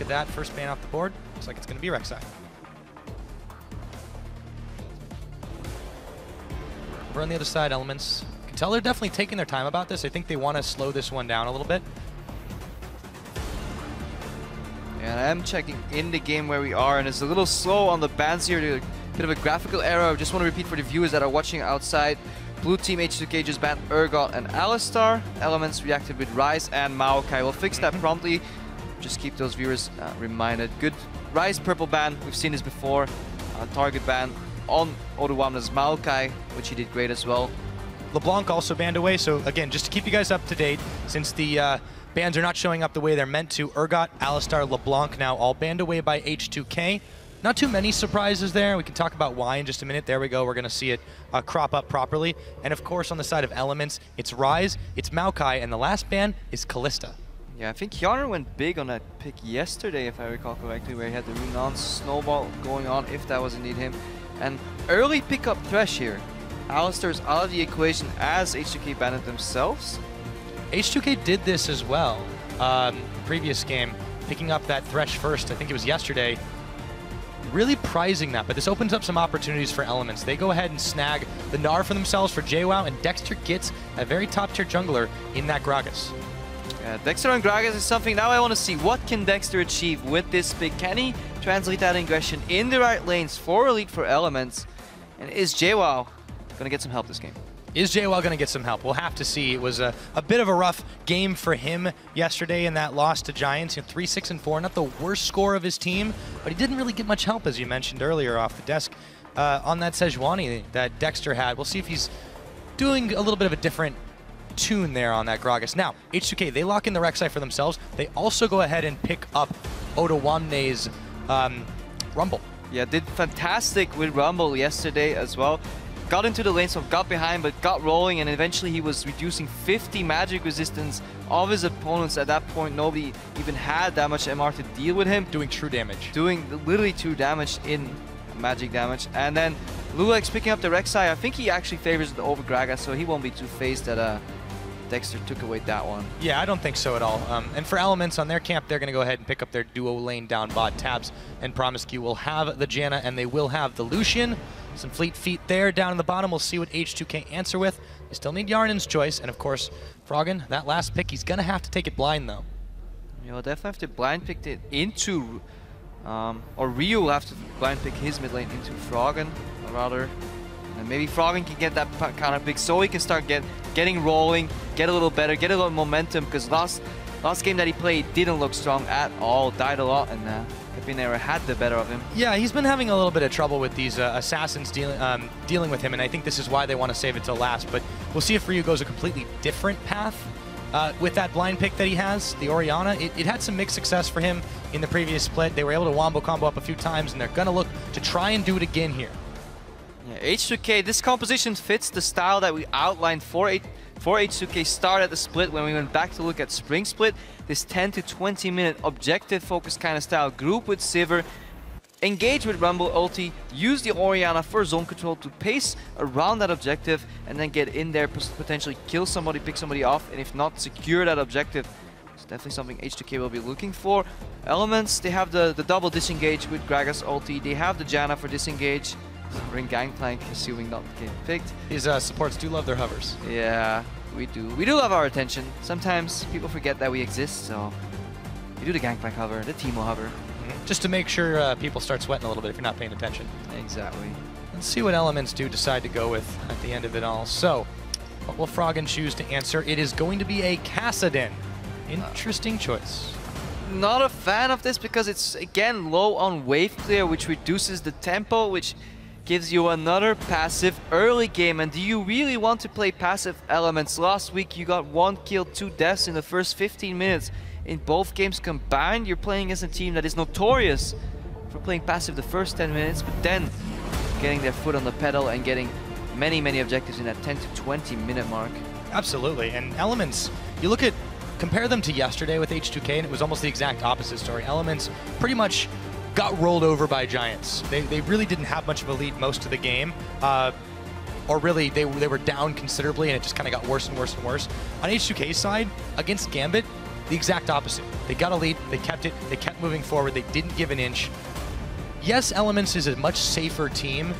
at that. First ban off the board. Looks like it's going to be Rek'Sai. Over on the other side, Elements. You can tell they're definitely taking their time about this. I think they want to slow this one down a little bit. And I am checking in the game where we are, and it's a little slow on the bans here. A bit of a graphical error. I just want to repeat for the viewers that are watching outside. Blue team H2K just banned Urgot and Alistar. Elements reacted with Ryze and Maokai. We'll fix that promptly. Just keep those viewers reminded. Good Ryze purple ban. We've seen this before. Target ban on Odoamne's Maokai, which he did great as well. LeBlanc also banned away. So again, just to keep you guys up to date, since the bans are not showing up the way they're meant to, Urgot, Alistar, LeBlanc now all banned away by H2K. Not too many surprises there. We can talk about why in just a minute. There we go. We're going to see it crop up properly. And of course, on the side of Elements, it's Ryze, it's Maokai, and the last ban is Kalista. Yeah, I think Yarner went big on that pick yesterday, if I recall correctly, where he had the Renown snowball going on, if that was indeed him. And early pickup Thresh here. Alistar's out of the equation as H2K banned it themselves. H2K did this as well. Previous game, picking up that Thresh first, I think it was yesterday. Really prizing that, but this opens up some opportunities for Elements. They go ahead and snag the Gnar for themselves for JWoww, and Dexter gets a very top-tier jungler in that Gragas. Yeah, Dexter and Gragas is something now I want to see. What can Dexter achieve with this pick? Can he translate that aggression in the right lanes for Elite for Elements? And is JWoww going to get some help this game? Is JWoww going to get some help? We'll have to see. It was a bit of a rough game for him yesterday in that loss to Giants. 3-6-4, not the worst score of his team, but he didn't really get much help, as you mentioned earlier, off the desk on that Sejuani that Dexter had. We'll see if he's doing a little bit of a different tune there on that Gragas. Now, H2K, they lock in the Rek'Sai for themselves. They also go ahead and pick up Odoamne's Rumble. Yeah, did fantastic with Rumble yesterday as well. Got into the lane, so got behind, but got rolling, and eventually he was reducing 50 magic resistance of his opponents. At that point, nobody even had that much MR to deal with him. Doing true damage. Doing literally true damage in magic damage. And then Lulex picking up the Rek'Sai. I think he actually favors the over Gragas, so he won't be too phased that Dexter took away that one. Yeah, I don't think so at all. And for Elements on their camp, they're going to go ahead and pick up their duo lane down bot. Tabs and Promiscu will have the Janna, and they will have the Lucian. Some fleet feet there down in the bottom. We'll see what H2K answer with. You still need Yarnan's choice. And of course, Froggen, that last pick, he's going to have to take it blind though. You'll definitely have to blind pick it into, or Ryu will have to blind pick his mid lane into Froggen, rather. And maybe Froggen can get that counter pick so he can start getting rolling, get a little better, get a little momentum, because last game that he played didn't look strong at all, died a lot, and Epinera had the better of him. Yeah, he's been having a little bit of trouble with these assassins dealing with him, and I think this is why they want to save it till last. But we'll see if Ryu goes a completely different path with that blind pick that he has. The Orianna, it had some mixed success for him in the previous split. They were able to wombo combo up a few times, and they're going to look to try and do it again here. Yeah, H2K, this composition fits the style that we outlined for H2K start at the split when we went back to look at Spring Split. This 10 to 20 minute objective focused kind of style. Group with Sivir, engage with Rumble ulti, use the Orianna for zone control to pace around that objective, and then get in there, potentially kill somebody, pick somebody off, and if not, secure that objective. It's definitely something H2K will be looking for. Elements, they have the double disengage with Gragas ulti. They have the Janna for disengage. Ring Gangplank, assuming not getting picked. These supports do love their hovers. Yeah, we do. We do love our attention. Sometimes people forget that we exist, so we do the Gangplank hover, the Teemo hover. Just to make sure people start sweating a little bit if you're not paying attention. Exactly. Let's see what Elements do decide to go with at the end of it all. So, what will Froggen choose to answer? It is going to be a Kassadin. Interesting choice. Not a fan of this because it's, again, low on wave clear, which reduces the tempo, which gives you another passive early game. And do you really want to play passive Elements? Last week you got 1 kill, 2 deaths in the first 15 minutes. In both games combined, you're playing as a team that is notorious for playing passive the first 10 minutes, but then getting their foot on the pedal and getting many, many objectives in that 10 to 20 minute mark. Absolutely, and Elements, compare them to yesterday with H2K, and it was almost the exact opposite story. Elements pretty much got rolled over by Giants. They really didn't have much of a lead most of the game, or really they were down considerably, and it just kind of got worse and worse and worse. On H2K's side, against Gambit, the exact opposite. They got a lead, they kept it, they kept moving forward, they didn't give an inch. Yes, Elements is a much safer team,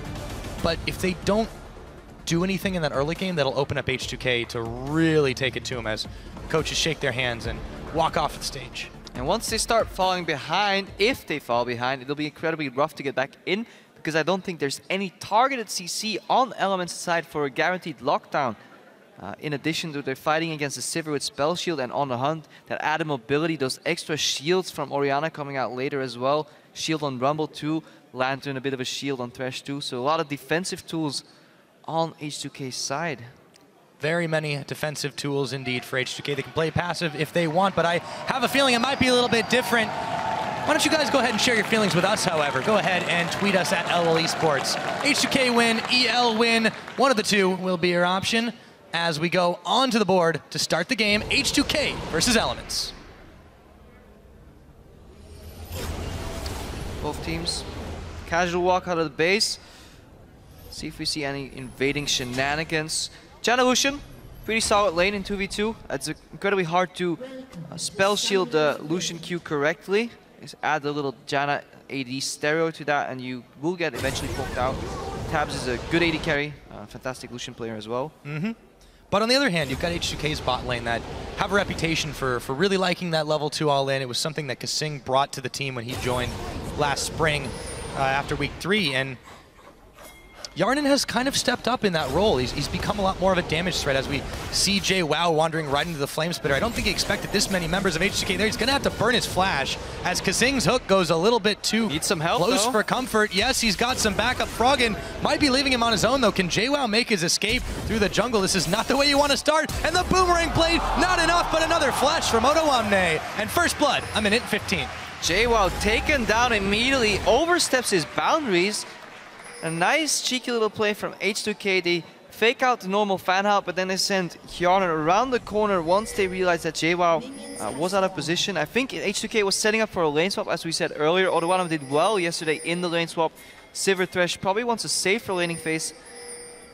but if they don't do anything in that early game, that'll open up H2K to really take it to them as coaches shake their hands and walk off the stage. And once they start falling behind, if they fall behind, it'll be incredibly rough to get back in, because I don't think there's any targeted CC on Element's side for a guaranteed lockdown. In addition to their fighting against the Sivir with Spell Shield and On the Hunt, that added mobility, those extra shields from Orianna coming out later as well. Shield on Rumble too, Lantern a bit of a shield on Thresh too, so a lot of defensive tools on H2K's side. Very many defensive tools indeed for H2K. They can play passive if they want, but I have a feeling it might be a little bit different. Why don't you guys go ahead and share your feelings with us, however. Go ahead and tweet us at LL Esports. H2K win, EL win, one of the two will be your option as we go onto the board to start the game, H2K versus Elements. Both teams, casual walk out of the base. See if we see any invading shenanigans. Janna Lucian, pretty solid lane in 2v2. It's incredibly hard to spell shield the Lucian Q correctly. Just add a little Janna AD stereo to that and you will get eventually poked out. Tabs is a good AD carry, fantastic Lucian player as well. But on the other hand, you've got H2K's bot lane that have a reputation for really liking that level 2 all-in. It was something that Kasing brought to the team when he joined last spring after week 3, and Yarnin has kind of stepped up in that role. He's become a lot more of a damage threat as we see JWoww wandering right into the Flame Spitter. I don't think he expected this many members of H2K there. He's going to have to burn his flash as Kasing's hook goes a little bit too close for comfort. Yes, he's got some backup. Froggen might be leaving him on his own though. Can JWoww make his escape through the jungle? This is not the way you want to start. And the boomerang blade, not enough, but another flash from Otoamne. And first blood, a minute 15. JWoww taken down immediately, oversteps his boundaries. A nice cheeky little play from H2K. They fake out the normal fan out, but then they send Hjarnar around the corner once they realized that JWoww was out of position. I think H2K was setting up for a lane swap, as we said earlier. Otoamne did well yesterday in the lane swap. Sivir Thresh probably wants a safer laning phase,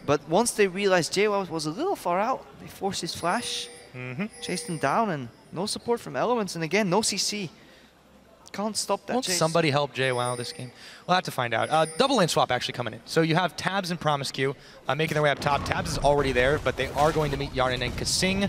but once they realized JWoww was a little far out, they forced his flash, chased him down, and no support from Elements, and again, no CC. Can't stop that. Won't somebody help JWoww this game? We'll have to find out. Double lane swap actually coming in. So you have Tabs and Promiscu making their way up top. Tabs is already there, but they are going to meet Yarnin and Kasing.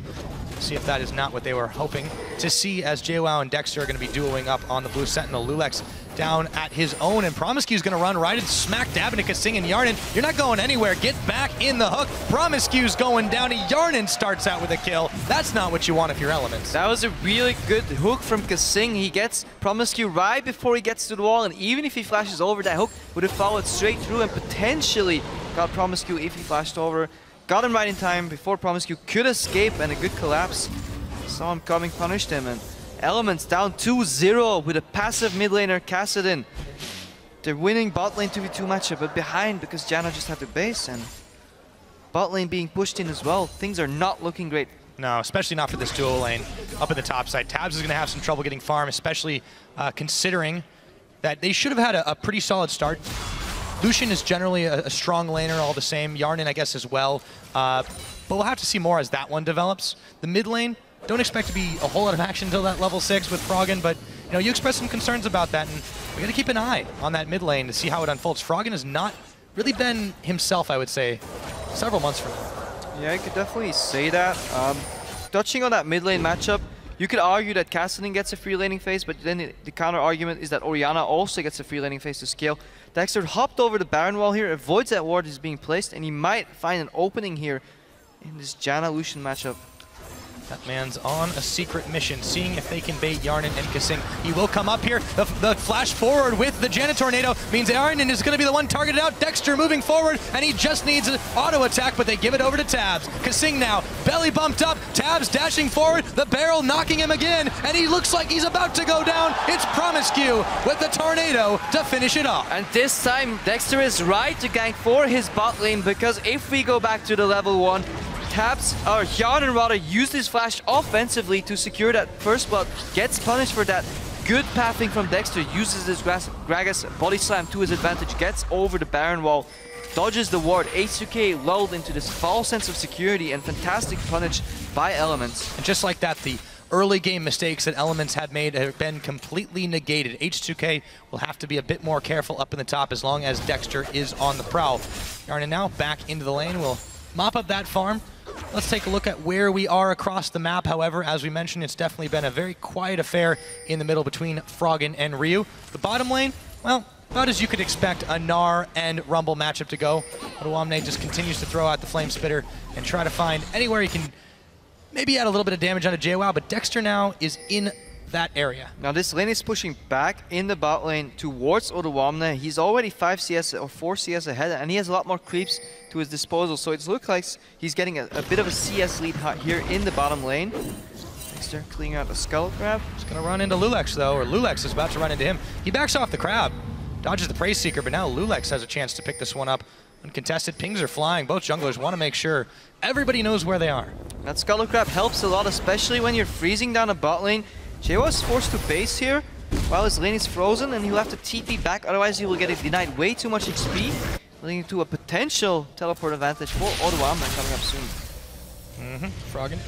See if that is not what they were hoping to see, as JWoww and Dexter are going to be dueling up on the Blue Sentinel. Lulex down at his own, and Promiscu's going to run right and smack dab into Kasing and Yarnin. You're not going anywhere. Get back in the hook. Promiscu's going down. Yarnin starts out with a kill. That's not what you want if you're Elements. That was a really good hook from Kasing. He gets Promiscu right before he gets to the wall, and even if he flashes over, that hook would have followed straight through and potentially got Promiscu if he flashed over. Got him right in time before Promiscu could escape, and a good collapse. Saw him coming, punished him, and Elements down 2-0 with a passive mid laner, Kassadin. They're winning bot lane 2v2 matchup, but behind because Janna just had their base, and bot lane being pushed in as well. Things are not looking great. No, especially not for this dual lane up in the top side. Tabs is going to have some trouble getting farm, especially considering that they should have had a pretty solid start. Lucian is generally a strong laner all the same. Yarnin, I guess, as well. But we'll have to see more as that one develops. The mid lane, don't expect to be a whole lot of action until that level 6 with Froggen, but you know, you expressed some concerns about that, and we got to keep an eye on that mid lane to see how it unfolds. Froggen has not really been himself, I would say, several months from now. Yeah, I could definitely say that. Touching on that mid lane matchup, you could argue that Kassadin gets a free laning phase, but then the counter argument is that Orianna also gets a free laning phase to scale. Dexter hopped over the Baron wall here, avoids that ward is being placed, and he might find an opening here in this Janna Lucian matchup. That man's on a secret mission, seeing if they can bait Yarnin and Kasing. He will come up here. The flash forward with the Janna Tornado means Yarnin is going to be the one targeted out. Dexter moving forward, and he just needs an auto attack, but they give it over to Tabs. Kasing now, belly bumped up. Tabs dashing forward, the barrel knocking him again, and he looks like he's about to go down. It's Promiscu with the Tornado to finish it off. And this time, Dexter is right to gank for his bot lane, because if we go back to the level 1, Tabs, or Yarnin rather, used his flash offensively to secure that first blood, gets punished for that. Good pathing from Dexter, uses his Gragas body slam to his advantage, gets over the Baron wall, dodges the ward. H2K lulled into this false sense of security, and fantastic punish by Elements. And just like that, the early game mistakes that Elements had made have been completely negated. H2K will have to be a bit more careful up in the top as long as Dexter is on the prowl. Garena now back into the lane. We'll mop up that farm. Let's take a look at where we are across the map. However, as we mentioned, it's definitely been a very quiet affair in the middle between Froggen and Ryu. The bottom lane, well, about as you could expect a Gnar and Rumble matchup to go. Odoamne just continues to throw out the Flame Spitter and try to find anywhere he can maybe add a little bit of damage onto JWoww, but Dexter now is in that area. Now this lane is pushing back in the bot lane towards Odoamne. He's already 5 CS or 4 CS ahead, and he has a lot more creeps to his disposal, so it looks like he's getting a bit of a CS lead here in the bottom lane. Dexter clearing out the Skull Crab. He's gonna run into Lulex though, or Lulex is about to run into him. He backs off the Crab, dodges the Praise Seeker, but now Lulex has a chance to pick this one up. Uncontested, pings are flying. Both junglers want to make sure everybody knows where they are. That Skull Crab helps a lot, especially when you're freezing down a bot lane. JWoww is forced to base here while his lane is frozen, and he'll have to TP back, otherwise he will get denied way too much XP, leading to a potential teleport advantage for Odoamne coming up soon. Froggen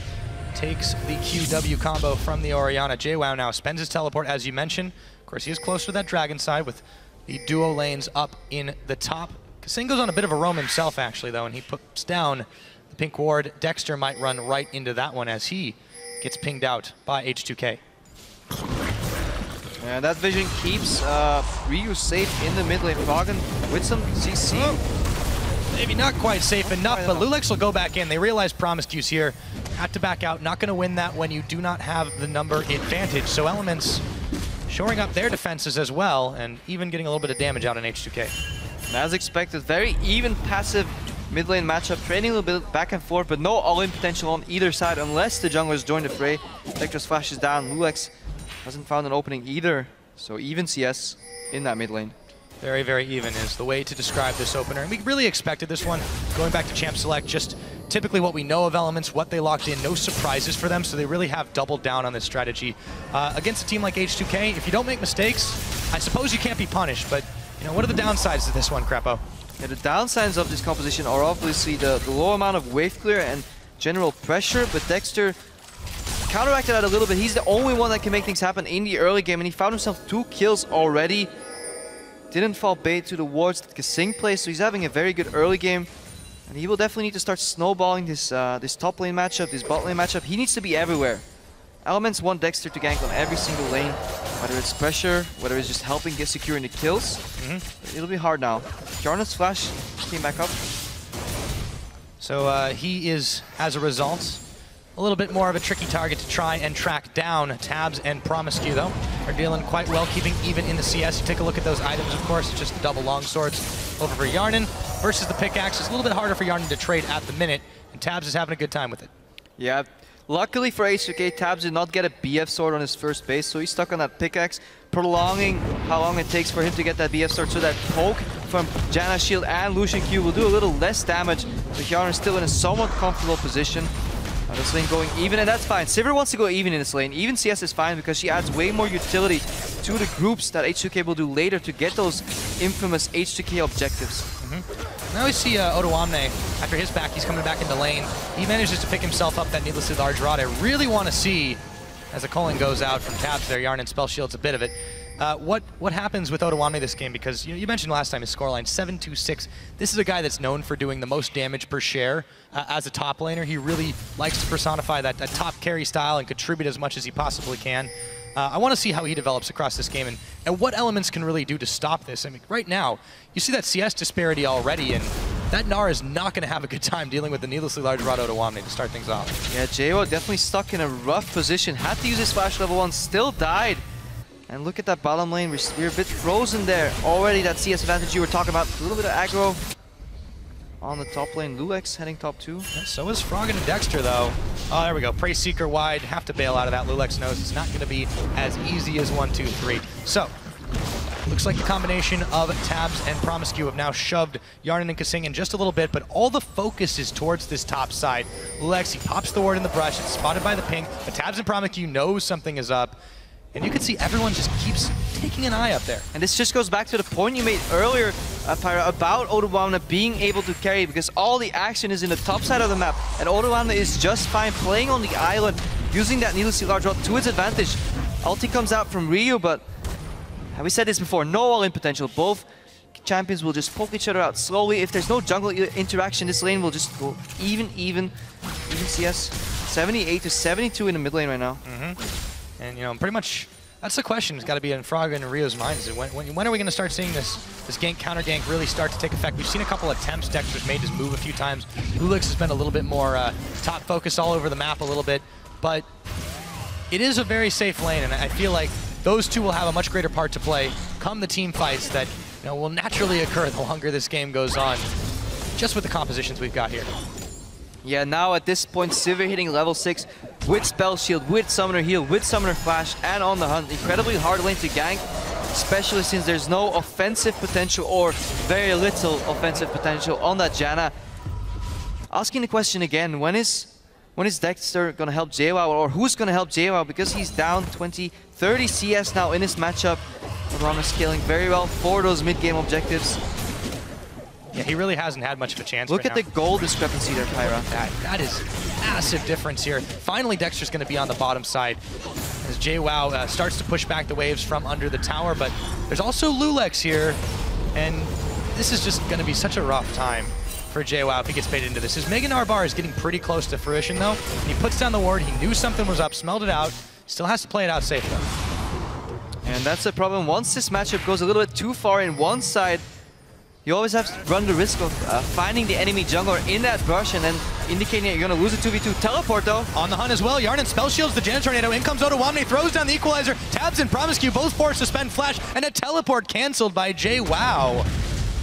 takes the QW combo from the Orianna. JWoww now spends his teleport, as you mentioned. Of course, he is closer to that dragon side with the duo lanes up in the top. Kasing goes on a bit of a roam himself, actually, though, and he puts down the pink ward. Dexter might run right into that one as he gets pinged out by H2K. And that vision keeps Ryu safe in the mid lane. Froggen with some CC. Maybe not quite safe enough, but Lulex will go back in. They realize Promiscue's here. Have to back out. Not going to win that when you do not have the number advantage. So Elements shoring up their defenses as well, and even getting a little bit of damage out on H2K. And as expected, very even passive mid lane matchup, trading a little bit back and forth, but no all-in potential on either side unless the junglers join the fray. Vector's flashes down. Lulex hasn't found an opening either, so even CS in that mid lane. Very, very even is the way to describe this opener. And we really expected this one. Going back to Champ Select, just typically what we know of Elements, what they locked in, no surprises for them, so they really have doubled down on this strategy. Against a team like H2K, if you don't make mistakes, I suppose you can't be punished, but you know, what are the downsides to this one, Crepo? Yeah, the downsides of this composition are obviously the low amount of wave clear and general pressure, but Dexter counteracted that a little bit. He's the only one that can make things happen in the early game, and he found himself 2 kills already. Didn't fall bait to the wards that Kasing plays, so he's having a very good early game. And he will definitely need to start snowballing this this top lane matchup, this bot lane matchup. He needs to be everywhere. Elements want Dexter to gank on every single lane, whether it's pressure, whether it's just helping get securing the kills. It'll be hard now. Jarna's flash came back up. So he is, as a result, a little bit more of a tricky target to try and track down. Tabs and Promiscue, though, are dealing quite well, keeping even in the CS. You take a look at those items, of course, it's just the double longswords over for Yarnan versus the pickaxe. It's a little bit harder for Yarnan to trade at the minute, and Tabs is having a good time with it. Yeah, luckily for H2K, Tabs did not get a BF sword on his first base, so he's stuck on that pickaxe, prolonging how long it takes for him to get that BF sword, so that poke from Janna's shield and Lucian Q will do a little less damage, but Yarnan still in a somewhat comfortable position. This lane going even, and that's fine. Sivir wants to go even in this lane. Even CS is fine because she adds way more utility to the groups that H2K will do later to get those infamous H2K objectives. Now we see Odoamne, after his back, he's coming back into lane. He manages to pick himself up that needlessly large rod. I really want to see, as the culling goes out from Tabs there, Yarnan spell shields a bit of it. What happens with Odoamne this game? Because you mentioned last time his scoreline 7-2-6. This is a guy that's known for doing the most damage per share as a top laner. He really likes to personify that top carry style and contribute as much as he possibly can. I want to see how he develops across this game and what Elements can really do to stop this. I mean, right now, you see that CS disparity already, and that Gnar is not going to have a good time dealing with the needlessly large rod Odoamne to start things off. Yeah, JWoww definitely stuck in a rough position. Had to use his flash level 1, still died. And look at that bottom lane, we're a bit frozen there. Already that CS advantage you were talking about, a little bit of aggro on the top lane. Lulex heading top 2. Yeah, so is Froggen and Dexter though. Oh, there we go, Praise Seeker wide, have to bail out of that. Lulex knows it's not gonna be as easy as 1, 2, 3. So, looks like the combination of Tabs and Promiscue have now shoved Yarnan and Kasing in just a little bit, but all the focus is towards this top side. Lulex, he pops the ward in the brush, it's spotted by the ping, but Tabs and Promiscue knows something is up. And you can see everyone just keeps taking an eye up there. And this just goes back to the point you made earlier, Pyra, about Odoamne being able to carry, because all the action is in the top side of the map, and Odoamne is just fine playing on the island, using that needlessly large rod to its advantage. Ulti comes out from Ryu, but have we said this before? No all-in potential. Both champions will just poke each other out slowly. If there's no jungle interaction, this lane will just go even CS. 78 to 72 in the mid lane right now. And you know, pretty much that's the question. It's got to be in Frog and Rio's minds. When are we going to start seeing this gank counter gank really start to take effect? We've seen a couple attempts. Dexter's made his move a few times. Lulix has been a little bit more top focused all over the map a little bit, but it is a very safe lane, and I feel like those two will have a much greater part to play come the team fights that will naturally occur the longer this game goes on, just with the compositions we've got here. Yeah, now at this point, Sivir hitting level 6 with Spell Shield, with Summoner Heal, with Summoner Flash, and on the hunt. Incredibly hard lane to gank, especially since there's no offensive potential or very little offensive potential on that Janna. Asking the question again, when is Dexter going to help JWoww, or who's going to help JWoww? Because he's down 20-30 CS now in this matchup. Rama scaling very well for those mid-game objectives. Yeah, he really hasn't had much of a chance. Look at the goal discrepancy there, Pyra. That is massive difference here. Finally, Dexter's going to be on the bottom side as JWoww starts to push back the waves from under the tower, but there's also Lulex here, and this is just going to be such a rough time for JWoww if he gets baited into this. His Mega Gnar bar is getting pretty close to fruition, though. And he puts down the ward. He knew something was up, smelled it out. Still has to play it out safe, though. And that's the problem. Once this matchup goes a little bit too far in one side, you always have to run the risk of finding the enemy jungler in that brush and then indicating that you're going to lose a 2v2. Teleport, though. On the hunt as well. Yarn and Spell Shields the Gen Tornado. In comes Ottawamne, throws down the Equalizer. Tabs and Promiscue both forced to spend Flash, and a teleport canceled by JWoww.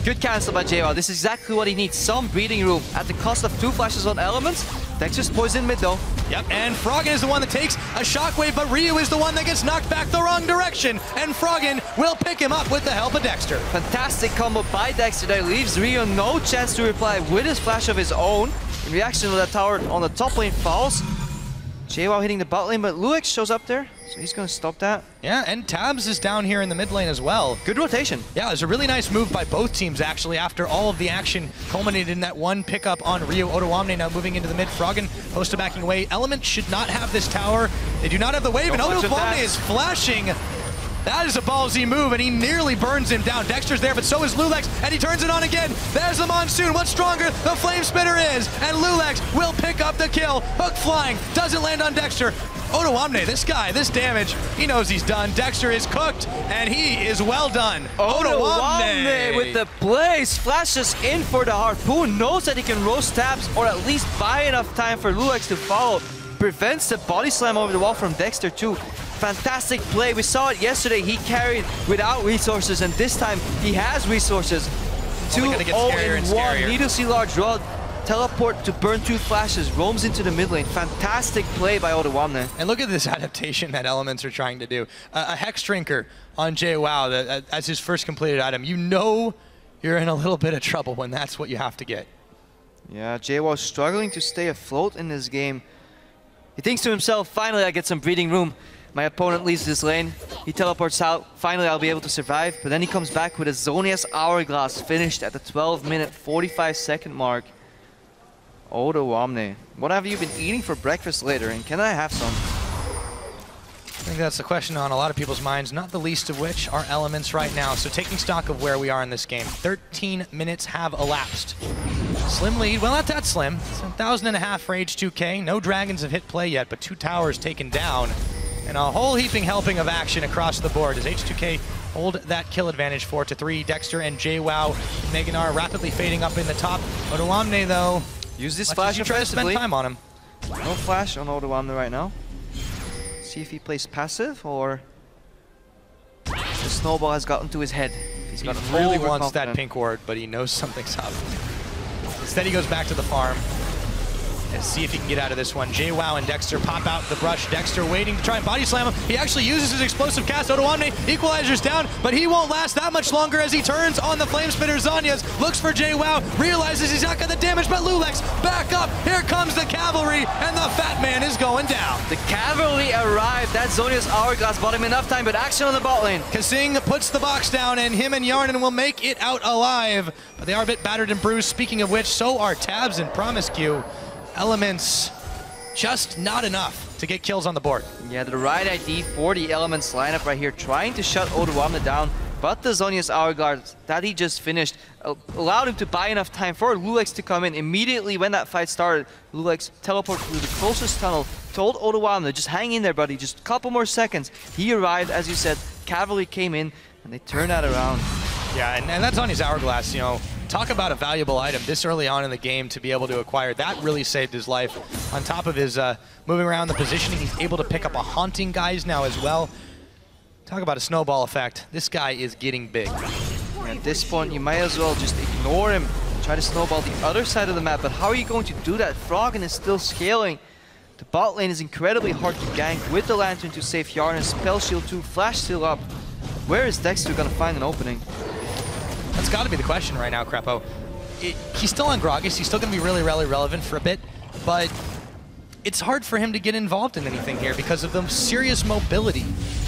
Good cancel by JWoww. This is exactly what he needs. Some breathing room at the cost of 2 flashes on Elements. Dexter's poison mid, though. Yep, and Froggen is the one that takes a shockwave, but Ryu is the one that gets knocked back the wrong direction, and Froggen will pick him up with the help of Dexter. Fantastic combo by Dexter that leaves Ryu no chance to reply with his flash of his own. In reaction to that tower on the top lane falls. JWoww hitting the bot lane, but Luix shows up there, so he's going to stop that. Yeah, and Tabs is down here in the mid lane as well. Good rotation. Yeah, it was a really nice move by both teams, actually, after all of the action culminated in that one pickup on Ryu. Ottawamne now moving into the mid. Froggen posted backing away. Element should not have this tower. They do not have the wave, and Ottawamne is flashing. That is a ballsy move, and he nearly burns him down. Dexter's there, but so is Lulex, and he turns it on again. There's the Monsoon. What's stronger? The Flame Spitter is, and Lulex will pick up the kill. Hook flying, doesn't land on Dexter. Ottawamne, this guy, this damage, he knows he's done. Dexter is cooked, and he is well done. Ottawamne with the blaze, flashes in for the harpoon, knows that he can roast Tabs, or at least buy enough time for Lulex to follow. Prevents the body slam over the wall from Dexter too. Fantastic play. We saw it yesterday. He carried without resources, and this time he has resources. 2-0-1. Needlessly large rod. Teleport to burn 2 flashes. Roams into the mid lane. Fantastic play by Ottawamne. And look at this adaptation that Elements are trying to do. A Hex Drinker on JWoww as his first completed item. You know you're in a little bit of trouble when that's what you have to get. Yeah, JWoww struggling to stay afloat in this game. He thinks to himself, finally I get some breathing room. My opponent leaves this lane, he teleports out, finally I'll be able to survive, but then he comes back with a Zhonya's Hourglass finished at the 12-minute 45-second mark. Ottawamne, what have you been eating for breakfast later, and can I have some? I think that's the question on a lot of people's minds, not the least of which are Elements right now. So taking stock of where we are in this game, 13 minutes have elapsed. Slim lead, well not that slim, it's 1,500 for H2K. No dragons have hit play yet, but 2 towers taken down. And a whole heaping helping of action across the board as H2K hold that kill advantage 4-3. Dexter and JWoww, Mega Gnar rapidly fading up in the top. Ottawamne though, use this flash try to spend time on him. No flash on Ottawamne right now. See if he plays passive or the snowball has gotten to his head. He really wants that pink ward, but he knows something's up. Instead he goes back to the farm. And see if he can get out of this one. JWoww and Dexter pop out the brush. Dexter waiting to try and body slam him. He actually uses his explosive cast. Ottawamne equalizer's down, but he won't last that much longer as he turns on the Flame Spitter Zhonya's. Looks for JWoww, realizes he's not got the damage, but Lulex back up. Here comes the cavalry, and the fat man is going down. The cavalry arrived. That Zhonya's Hourglass bought him enough time, but action on the bot lane. Kasing puts the box down, and him and Yarnan will make it out alive. But they are a bit battered and bruised. Speaking of which, so are Tabs and Promiscue. Elements, just not enough to get kills on the board. Yeah, the right ID for the Elements lineup right here, trying to shut Odoamne down, but the Zhonya's Hourglass that he just finished allowed him to buy enough time for Lulex to come in. Immediately when that fight started, Lulex teleported through the closest tunnel, told Odoamne, just hang in there, buddy, just a couple more seconds. He arrived, as you said, Cavalry came in, and they turned that around. Yeah, and that's on his Hourglass, you know. Talk about a valuable item this early on in the game to be able to acquire. That really saved his life. On top of his moving around the positioning, he's able to pick up a Haunting guys now as well. Talk about a snowball effect. This guy is getting big. At this point, you might as well just ignore him, try to snowball the other side of the map, but how are you going to do that? Froggen is still scaling. The bot lane is incredibly hard to gank with the Lantern to save Yarn, Spell Shield 2, Flash still up. Where is Dexter gonna find an opening? That's got to be the question right now, Crepo. He's still on Gragas. He's still going to be really, really relevant for a bit, but it's hard for him to get involved in anything here because of the serious mobility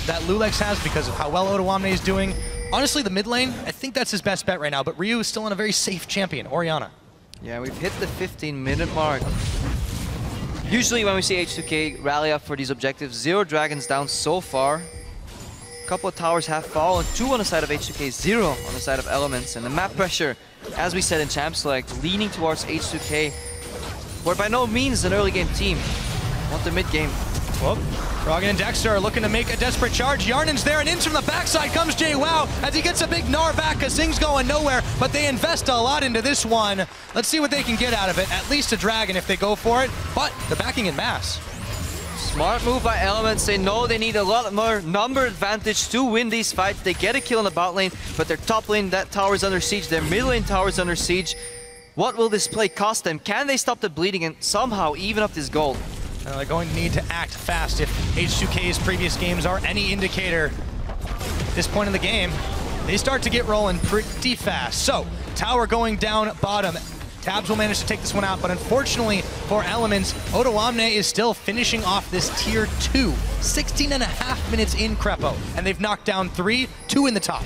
that Lulex has because of how well Odoamne is doing. Honestly, the mid lane, I think that's his best bet right now, but Ryu is still on a very safe champion, Orianna. Yeah, we've hit the 15-minute mark. Usually when we see H2K rally up for these objectives, 0 dragons down so far. Couple of towers have fallen, 2 on the side of H2K, 0 on the side of Elements, and the map pressure, as we said in Champ Select, leaning towards H2K. We're by no means an early game team. Want the mid game. Well, Froggen and Dexter are looking to make a desperate charge. Yarnan's there, and in from the backside comes JWoww as he gets a big Gnar back because things going nowhere, but they invest a lot into this one. Let's see what they can get out of it. At least a dragon if they go for it, but they're backing in mass. Smart move by Elements. They know they need a lot more number advantage to win these fights. They get a kill in the bot lane, but their top lane, that tower is under siege. Their mid lane tower is under siege. What will this play cost them? Can they stop the bleeding and somehow even up this gold? They're going to need to act fast if H2K's previous games are any indicator. At this point in the game, they start to get rolling pretty fast. So, tower going down bottom. Tabs will manage to take this one out, but unfortunately for Elements, Odoamne is still finishing off this tier 2. 16.5 minutes in Crepo, and they've knocked down 3, 2 in the top.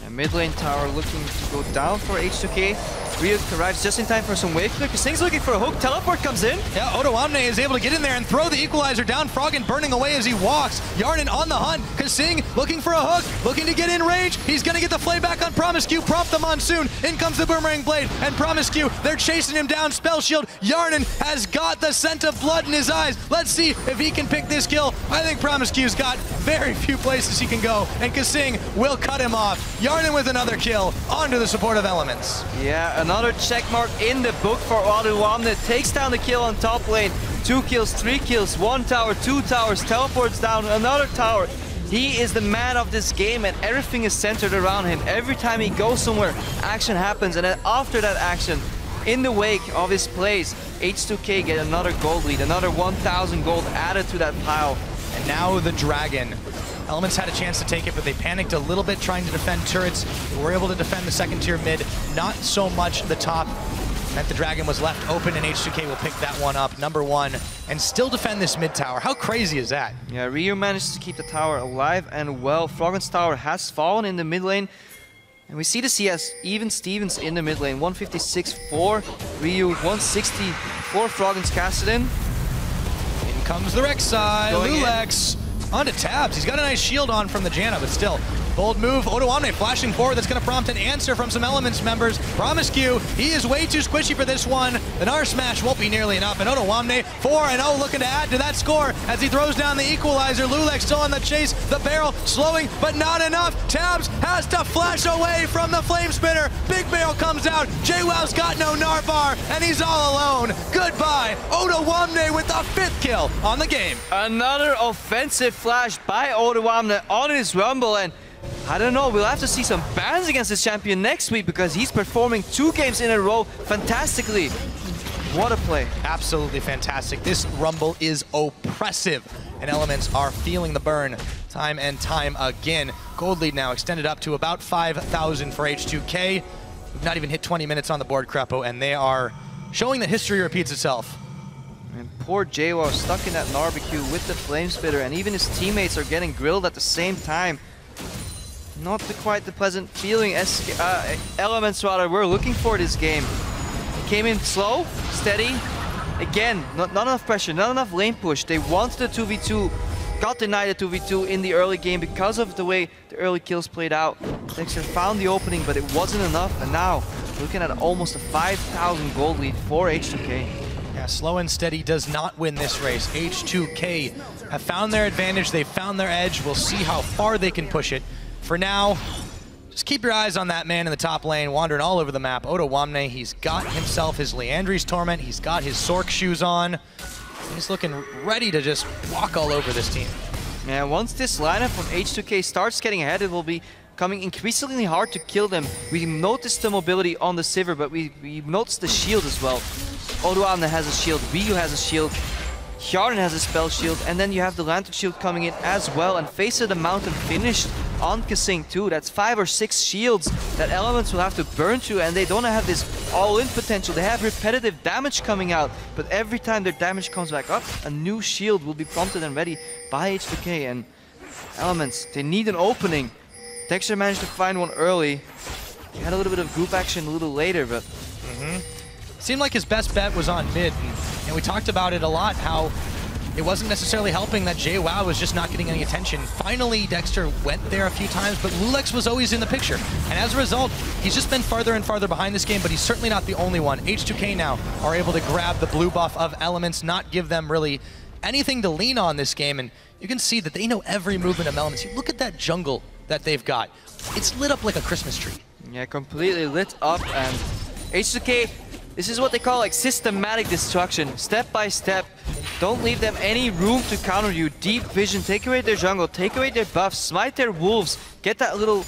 And mid lane tower looking to go down for H2K. Ryu arrives just in time for some wave clear. Kasing's looking for a hook. Teleport comes in. Yeah, Odoamne is able to get in there and throw the equalizer down. Froggen burning away as he walks. Yarnan on the hunt. Kasing looking for a hook, looking to get in range. He's going to get the flay back on Promiscu. Prompt the Monsoon. In comes the Boomerang Blade. And Promiscu, they're chasing him down. Spell Shield. Yarnan has got the scent of blood in his eyes. Let's see if he can pick this kill. I think Promiscu's got very few places he can go. And Kasing will cut him off. Yarnan with another kill. Onto the support of Elements. Yeah, another check mark in the book for Odoamne. Takes down the kill on top lane. 2 kills, 3 kills, 1 tower, 2 towers, teleports down another tower. He is the man of this game and everything is centered around him. Every time he goes somewhere, action happens, and then after that action, in the wake of his plays, H2K get another gold lead, another 1,000 gold added to that pile. And now the Dragon. Elements had a chance to take it, but they panicked a little bit trying to defend turrets. They were able to defend the second tier mid, not so much the top. Meant the Dragon was left open, and H2K will pick that one up, number 1, and still defend this mid tower. How crazy is that? Yeah, Ryu managed to keep the tower alive and well. Froggen's tower has fallen in the mid lane. And we see the CS, even Stevens in the mid lane. 156 for Ryu, 160 for Froggen's Kassadin. In comes the Rek'Sai, Lulex. Onto Tabs. He's got a nice shield on from the Janna, but still. Bold move. Odoamne flashing forward. That's going to prompt an answer from some Elements members. Promiscu, he is way too squishy for this one. The Gnar smash won't be nearly enough. And Odoamne, 4-0, looking to add to that score as he throws down the equalizer. Lulex still on the chase. The barrel slowing, but not enough. Tabs has to flash away from the flame spinner. Big barrel comes out. JWoww's got no Gnar bar, and he's all alone. Goodbye. Odoamne with the 5th kill on the game. Another offensive flash by Odoamne on his Rumble, and I don't know, we'll have to see some bans against this champion next week because he's performing 2 games in a row fantastically. What a play. Absolutely fantastic. This Rumble is oppressive, and Elements are feeling the burn time and time again. Gold lead now extended up to about 5,000 for H2K. We've not even hit 20 minutes on the board, Crepo, and they are showing that history repeats itself. And poor JWoww stuck in that barbecue with the flame spitter, and even his teammates are getting grilled at the same time. Not quite the pleasant feeling Elements rather were looking for this game. Came in slow, steady, again, not enough pressure, not enough lane push. They wanted a 2v2, got denied a 2v2 in the early game because of the way the early kills played out. Dexter found the opening, but it wasn't enough, and now looking at almost a 5,000 gold lead for H2K. Yeah, slow and steady does not win this race. H2K have found their advantage, they've found their edge. We'll see how far they can push it. For now, just keep your eyes on that man in the top lane, wandering all over the map. Otawamne, he's got himself his Leandri's Torment, he's got his Sork shoes on. He's looking ready to just walk all over this team. Yeah, once this lineup from H2K starts getting ahead, it will be becoming increasingly hard to kill them. We noticed the mobility on the Sivir, but we noticed the shield as well. Otawamne has a shield, Ryu has a shield, Hjarnan has a spell shield, and then you have the Lantern shield coming in as well, and Face of the Mountain finished on Kasing too. That's 5 or 6 shields that Elements will have to burn through, and they don't have this all-in potential. They have repetitive damage coming out, but every time their damage comes back up, a new shield will be prompted and ready by H2K, and Elements, they need an opening. Dexter managed to find one early. He had a little bit of group action a little later, but... Seemed like his best bet was on mid, and we talked about it a lot, how it wasn't necessarily helping that JWoww was just not getting any attention. Finally, Dexter went there a few times, but Lulex was always in the picture. And as a result, he's just been farther and farther behind this game, but he's certainly not the only one. H2K now are able to grab the blue buff of Elements, not give them really anything to lean on this game, and you can see that they know every movement of Elements. You look at that jungle that they've got. It's lit up like a Christmas tree. Yeah, completely lit up, and H2K, this is what they call like systematic destruction, step by step. Don't leave them any room to counter you. Deep vision, take away their jungle, take away their buffs, smite their wolves, get that little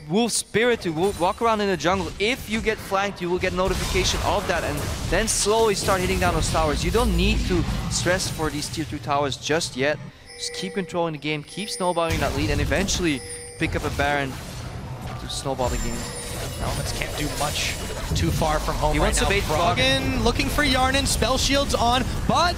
wolf spirit to walk around in the jungle. If you get flanked, you will get notification of that, and then slowly start hitting down those towers. You don't need to stress for these tier 2 towers just yet. Just keep controlling the game, keep snowballing that lead, and eventually pick up a Baron to snowball the game. Elements can't do much too far from home. He wants to bait Froggen looking for Hjarnan, spell shields on, but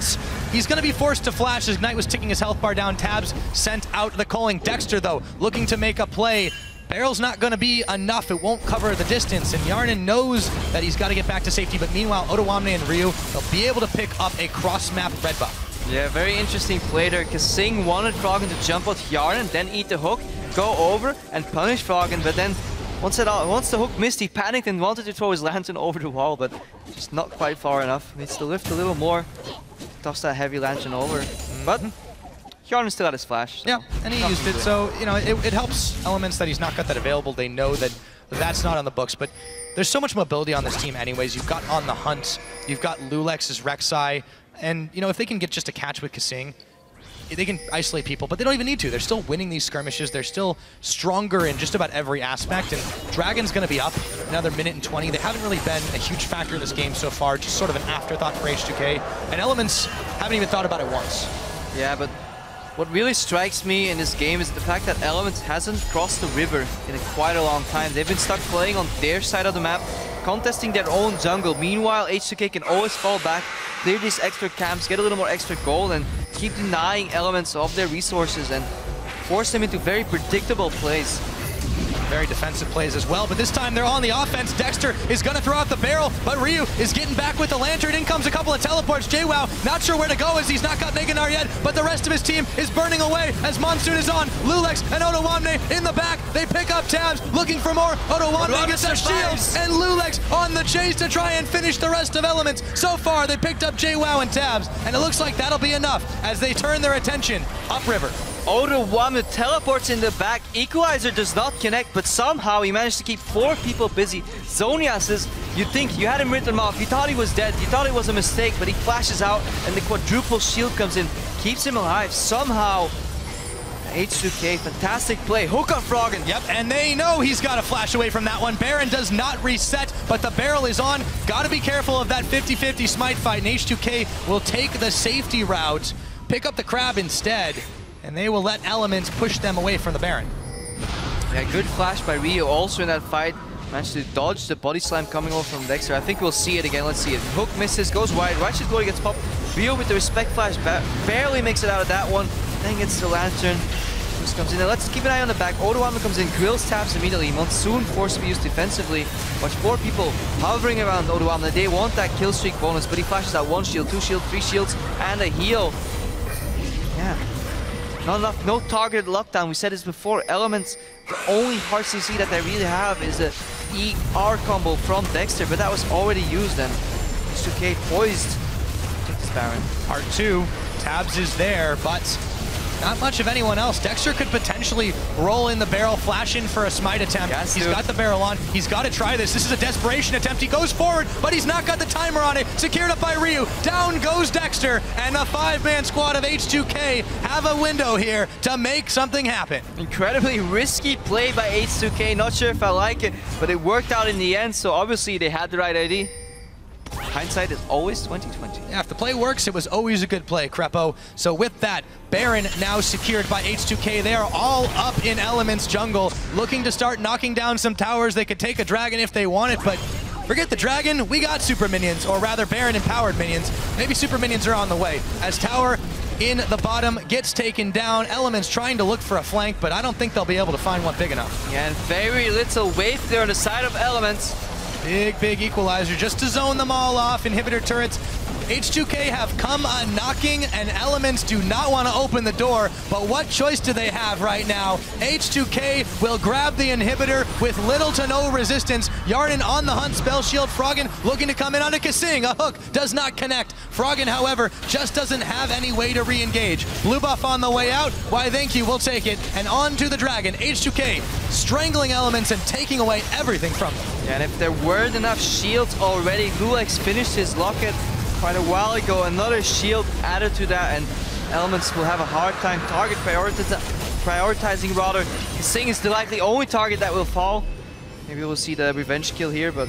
he's going to be forced to flash as Knight was ticking his health bar down. Tabs sent out the calling. Dexter, though, looking to make a play. Barrel's not going to be enough. It won't cover the distance, and Hjarnan knows that he's got to get back to safety, but meanwhile, Otawamne and Ryu, they'll be able to pick up a cross-map red buff. Yeah, very interesting play there. Kasing wanted Froggen to jump out Hjarnan, then eat the hook, go over and punish Froggen, but then once the hook missed, he panicked and wanted to throw his lantern over the wall, but just not quite far enough. Needs to lift a little more, toss that heavy lantern over. But Hjarnan still had his flash. So yeah, and he used it, so you know it helps Elements that he's not got that available. They know that that's not on the books, but there's so much mobility on this team anyways. You've got On the Hunt, you've got Lulex's Rek'Sai, and you know if they can get just a catch with Kasing, they can isolate people, but they don't even need to. They're still winning these skirmishes. They're still stronger in just about every aspect, and Dragon's going to be up another minute and 20. They haven't really been a huge factor in this game so far, just sort of an afterthought for H2K, and Elements haven't even thought about it once. Yeah, but what really strikes me in this game is the fact that Elements hasn't crossed the river in quite a long time. They've been stuck playing on their side of the map, contesting their own jungle. Meanwhile, H2K can always fall back, clear these extra camps, get a little more extra gold, and keep denying Elements of their resources and force them into very predictable plays. Very defensive plays as well, but this time they're on the offense. Dexter is going to throw out the barrel, but Ryu is getting back with the lantern. In comes a couple of teleports. JWoww not sure where to go as he's not got Mega Gnar yet, but the rest of his team is burning away as Monsoon is on. Lulex and Otawamne in the back. They pick up Tabs, looking for more. Otawamne gets a shield, and Lulex on the chase to try and finish the rest of Elements. So far, they picked up JWoww and Tabs, and it looks like that'll be enough as they turn their attention upriver. Otawamne teleports in the back. Equalizer does not connect, but somehow he managed to keep 4 people busy. Zonia says, you'd think you had him written off. You thought he was dead. You thought it was a mistake, but he flashes out and the quadruple shield comes in, keeps him alive. Somehow, H2K, fantastic play. Hook on Froggen. Yep, and they know he's got to flash away from that one. Baron does not reset, but the barrel is on. Got to be careful of that 50-50 smite fight, and H2K will take the safety route, pick up the crab instead, and they will let Elements push them away from the Baron. Yeah, good flash by Ryu also in that fight. Managed to dodge the body slam coming over from Dexter. I think we'll see it again. Let's see it. Hook misses, goes wide. Righteous Glory gets popped. Ryu with the respect flash barely makes it out of that one. Then gets the lantern. Focus comes in. Now let's keep an eye on the back. Odoamne comes in, grills taps immediately. Monsoon forced to be used defensively. Watch 4 people hovering around Odoamne. They want that kill streak bonus, but he flashes out 1 shield, 2 shield, 3 shields, and a heal. Yeah. Not enough, no targeted lockdown. We said this before. Elements, the only hard CC that they really have is a ER combo from Dexter, but that was already used, and H2K poised to take this Baron. Part 2, Tabs is there, but not much of anyone else. Dexter could potentially roll in the barrel, flash in for a smite attempt. He's got the barrel on. He's got to try this. This is a desperation attempt. He goes forward, but he's not got the timer on it. Secured up by Ryu. Down goes Dexter, and a 5-man squad of H2K have a window here to make something happen. Incredibly risky play by H2K. Not sure if I like it, but it worked out in the end, so obviously they had the right idea. Hindsight is always 20/20. Yeah, if the play works, it was always a good play, Crepo. So with that, Baron now secured by H2K. They are all up in Elements jungle, looking to start knocking down some towers. They could take a dragon if they want it, but forget the dragon, we got super minions, or rather Baron-empowered minions. Maybe super minions are on the way. As tower in the bottom gets taken down, Elements trying to look for a flank, but I don't think they'll be able to find one big enough. Yeah, and very little wave there on the side of Elements. Big equalizer just to zone them all off. Inhibitor turrets. H2K have come a-knocking, and Elements do not want to open the door, but what choice do they have right now? H2K will grab the inhibitor with little to no resistance. Yarden on the hunt, spell shield. Froggen looking to come in on a Kasing. A hook does not connect. Froggen, however, just doesn't have any way to re-engage. Blue buff on the way out. Why, thank you, we'll take it. And on to the dragon. H2K strangling Elements and taking away everything from them. Yeah, and if there weren't enough shields already, Lulex finished his locket quite a while ago. Another shield added to that, and Elements will have a hard time target prioritizing rather. Kasing is the likely only target that will fall. Maybe we'll see the revenge kill here, but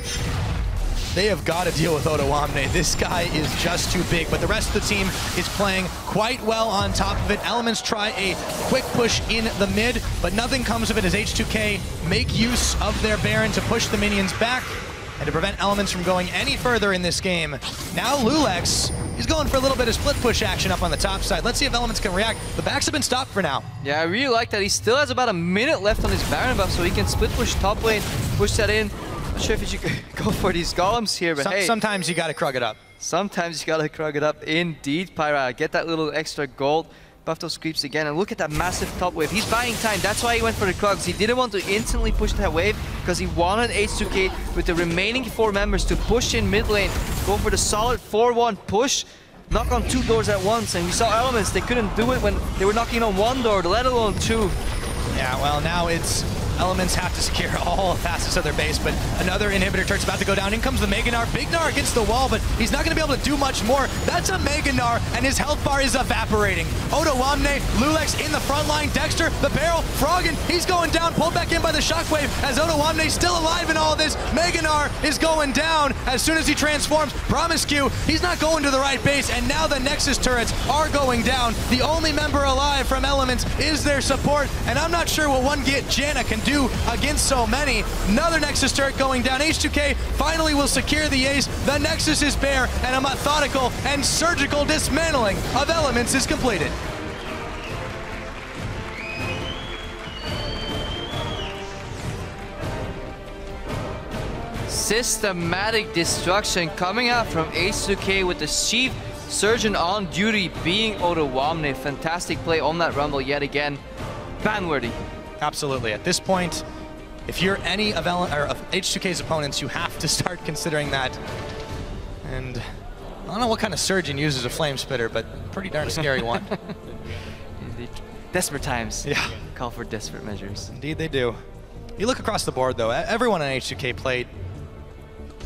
they have got to deal with Odoamne. This guy is just too big, but the rest of the team is playing quite well on top of it. Elements try a quick push in the mid, but nothing comes of it as H2K make use of their Baron to push the minions back and to prevent Elements from going any further in this game. Now Lulex, he's going for a little bit of split push action up on the top side. Let's see if Elements can react. The backs have been stopped for now. Yeah, I really like that. He still has about a minute left on his Baron buff, so he can split push top lane, push that in. Not sure if you should go for these golems here, but hey. Sometimes you gotta krug it up. Sometimes you gotta krug it up. Indeed, Pyra. Get that little extra gold. Buff those creeps again, and look at that massive top wave. He's buying time. That's why he went for the Krugs. He didn't want to instantly push that wave because he wanted H2K with the remaining 4 members to push in mid lane, go for the solid 4-1 push, knock on 2 doors at once. And we saw Elements, they couldn't do it when they were knocking on 1 door, let alone 2. Yeah, well, now it's Elements have to secure all facets of their base, but another inhibitor turret's about to go down. In comes the Meganar. Big Gnar against the wall, but he's not going to be able to do much more. That's a Meganar, and his health bar is evaporating. Odoamne, Lulex in the front line. Dexter, the barrel, Froggen, he's going down, pulled back in by the shockwave as Odoamne's still alive in all this. Meganar is going down as soon as he transforms. Promiscu, he's not going to the right base, and now the Nexus turrets are going down. The only member alive from Elements is their support, and I'm not sure what one Janna can do against so many. Another Nexus turret going down. H2K finally will secure the ace. The Nexus is bare, and a methodical and surgical dismantling of Elements is completed. Systematic destruction coming out from H2K with the Chief Surgeon on duty being Odoamne. Fantastic play on that Rumble yet again. Ban-worthy. Absolutely. At this point, if you're any of H2K's opponents, you have to start considering that. And I don't know what kind of surgeon uses a flame spitter, but pretty darn scary one. Desperate times. Yeah. Call for desperate measures. Indeed they do. You look across the board, though, everyone on H2K played,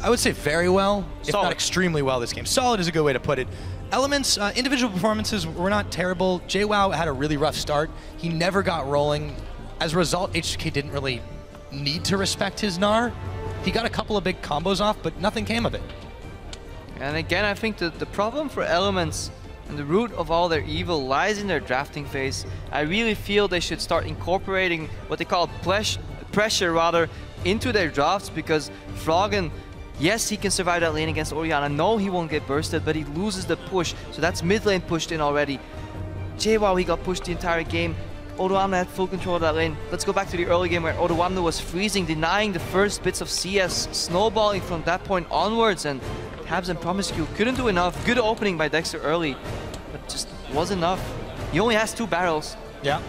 I would say, very well, if not extremely well this game. Solid is a good way to put it. Elements, individual performances were not terrible. JWoww had a really rough start. He never got rolling. As a result, H2K didn't really need to respect his Gnar. He got a couple of big combos off, but nothing came of it. And again, I think the problem for Elements and the root of all their evil lies in their drafting phase. I really feel they should start incorporating what they call pressure rather into their drafts, because Froggen, yes, he can survive that lane against Orianna. No, he won't get bursted, but he loses the push. So that's mid lane pushed in already. JWoww, he got pushed the entire game. Odoamne had full control of that lane. Let's go back to the early game where Odoamne was freezing, denying the first bits of CS, snowballing from that point onwards, and Tabs and Promiscue couldn't do enough. Good opening by Dexter early, but just wasn't enough. He only has 2 barrels. Yeah.